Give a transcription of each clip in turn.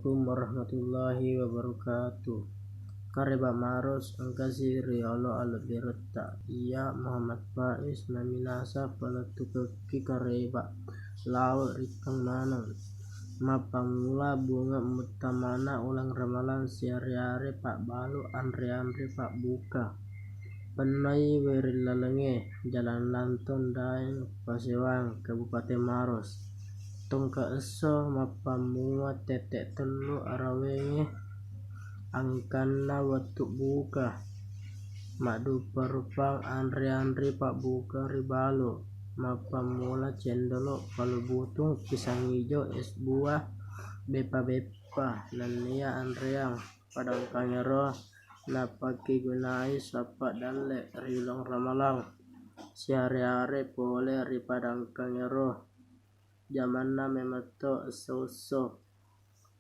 Assalamualaikum warahmatullahi wabarakatuh. Kareba maros angkasi riolo albirta iya Muhammad Faiz naminasa palatukaki kareba lau rikang manang mapamula bunga mutamana ulang ramalan siare-are pak balu andre pak buka penai werilalange jalan lanton daeng Pasewang Kabupaten Maros tongka eso mapamua tetek telu arawenge angkana waktu buka madu parupang andre pak buka ribalo mapamula cendolo palu butung pisang hijau es buah bepa nania andreang padang kangero napaki gunai sapa dalle rilong ramalang siare-are pole ri padang kangero jamanna memato so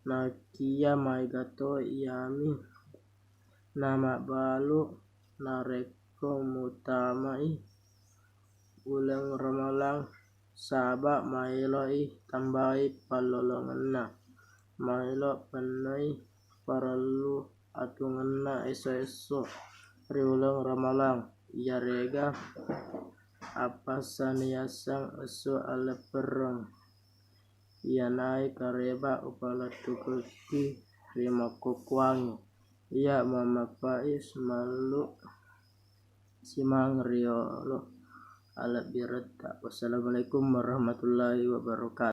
nakia maigato iami nama balu nareko mutamai ulang ramalang saba mailoi tambai palolonganna mailo penai paralu atunganna eso riulang ramalang yarega apa saniasang eso aleperong ianai kareba upala tukaki rima kokwangi iya Mama Faiz malu simang riolo alat bireta. Wassalamualaikum warahmatullahi wabarakatuh.